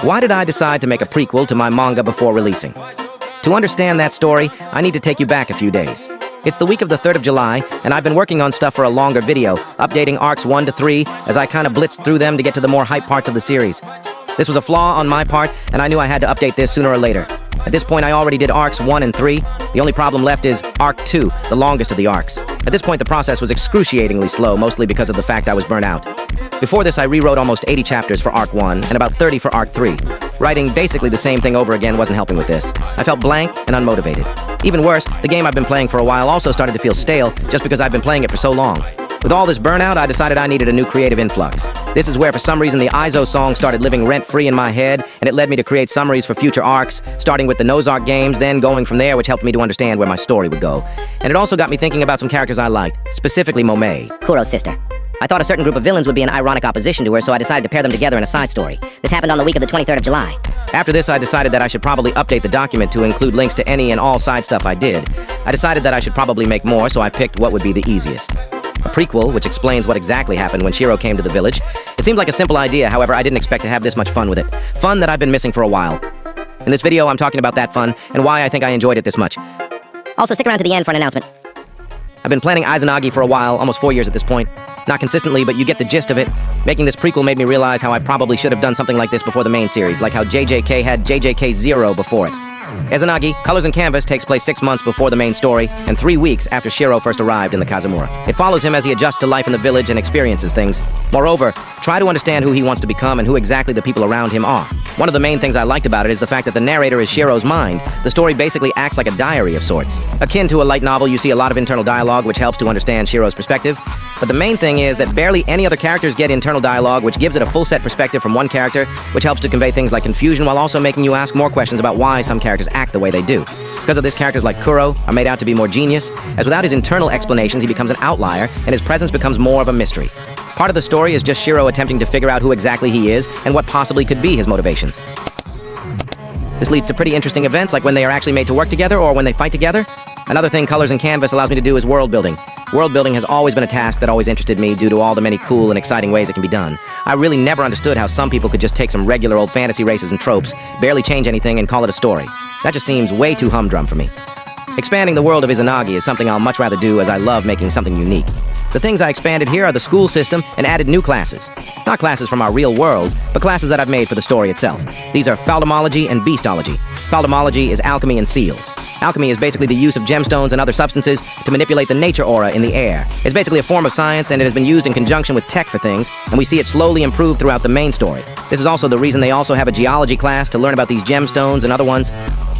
Why did I decide to make a prequel to my manga before releasing? To understand that story, I need to take you back a few days. It's the week of the 3rd of July, and I've been working on stuff for a longer video, updating arcs 1 to 3 as I kind of blitzed through them to get to the more hype parts of the series. This was a flaw on my part, and I knew I had to update this sooner or later. At this point, I already did arcs 1 and 3. The only problem left is arc 2, the longest of the arcs. At this point, the process was excruciatingly slow, mostly because of the fact I was burnt out. Before this, I rewrote almost 80 chapters for arc 1 and about 30 for arc 3. Writing basically the same thing over again wasn't helping with this. I felt blank and unmotivated. Even worse, the game I've been playing for a while also started to feel stale just because I've been playing it for so long. With all this burnout, I decided I needed a new creative influx. This is where, for some reason, the ISO song started living rent-free in my head, and it led me to create summaries for future arcs, starting with the Nozark games, then going from there, which helped me to understand where my story would go. And it also got me thinking about some characters I liked, specifically Momei, Kuro's sister. I thought a certain group of villains would be in ironic opposition to her, so I decided to pair them together in a side story. This happened on the week of the 23rd of July. After this, I decided that I should probably update the document to include links to any and all side stuff I did. I decided that I should probably make more, so I picked what would be the easiest. A prequel, which explains what exactly happened when Shiro came to the village. It seemed like a simple idea, however, I didn't expect to have this much fun with it. Fun that I've been missing for a while. In this video, I'm talking about that fun, and why I think I enjoyed it this much. Also, stick around to the end for an announcement. I've been planning Izanagi for a while, almost 4 years at this point. Not consistently, but you get the gist of it. Making this prequel made me realize how I probably should have done something like this before the main series, like how JJK had JJK 0 before it. Izanagi, Colors and Canvas, takes place 6 months before the main story, and 3 weeks after Shiro first arrived in the Kazumura. It follows him as he adjusts to life in the village and experiences things. Moreover, try to understand who he wants to become and who exactly the people around him are. One of the main things I liked about it is the fact that the narrator is Shiro's mind. The story basically acts like a diary of sorts. Akin to a light novel, you see a lot of internal dialogue, which helps to understand Shiro's perspective. But the main thing is that barely any other characters get internal dialogue, which gives it a full set perspective from one character, which helps to convey things like confusion while also making you ask more questions about why some characters act the way they do. Because of this, characters like Kuro are made out to be more genius, as without his internal explanations he becomes an outlier, and his presence becomes more of a mystery. Part of the story is just Shiro attempting to figure out who exactly he is, and what possibly could be his motivations. This leads to pretty interesting events, like when they are actually made to work together, or when they fight together. Another thing Colors and Canvas allows me to do is world building. World building has always been a task that always interested me due to all the many cool and exciting ways it can be done. I really never understood how some people could just take some regular old fantasy races and tropes, barely change anything, and call it a story. That just seems way too humdrum for me. Expanding the world of Izanagi is something I'll much rather do, as I love making something unique. The things I expanded here are the school system and added new classes. Not classes from our real world, but classes that I've made for the story itself. These are Phaldemology and Beastology. Phaldemology is alchemy and seals. Alchemy is basically the use of gemstones and other substances to manipulate the nature aura in the air. It's basically a form of science, and it has been used in conjunction with tech for things, and we see it slowly improve throughout the main story. This is also the reason they also have a geology class to learn about these gemstones and other ones.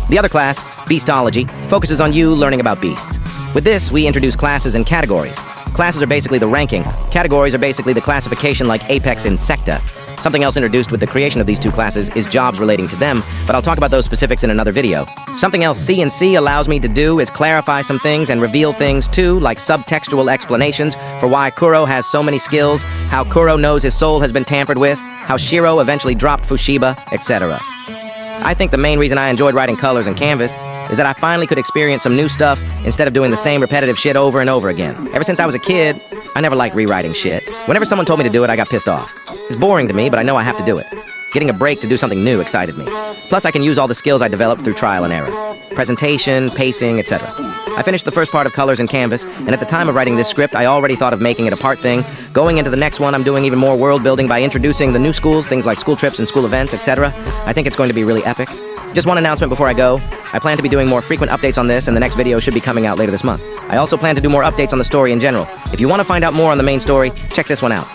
The other class, Beastology, focuses on you learning about beasts. With this, we introduce classes and categories. Classes are basically the ranking. Categories are basically the classification, like Apex Insecta. Something else introduced with the creation of these two classes is jobs relating to them, but I'll talk about those specifics in another video. Something else C&C allows me to do is clarify some things and reveal things too, like subtextual explanations for why Kuro has so many skills, how Kuro knows his soul has been tampered with, how Shiro eventually dropped Fushiba, etc. I think the main reason I enjoyed writing Colors and Canvas is that I finally could experience some new stuff instead of doing the same repetitive shit over and over again. Ever since I was a kid, I never liked rewriting shit. Whenever someone told me to do it, I got pissed off. It's boring to me, but I know I have to do it. Getting a break to do something new excited me. Plus, I can use all the skills I developed through trial and error. Presentation, pacing, etc. I finished the first part of Colors and Canvas, and at the time of writing this script, I already thought of making it a part thing. Going into the next one, I'm doing even more world building by introducing the new schools, things like school trips and school events, etc. I think it's going to be really epic. Just one announcement before I go. I plan to be doing more frequent updates on this, and the next video should be coming out later this month. I also plan to do more updates on the story in general. If you want to find out more on the main story, check this one out.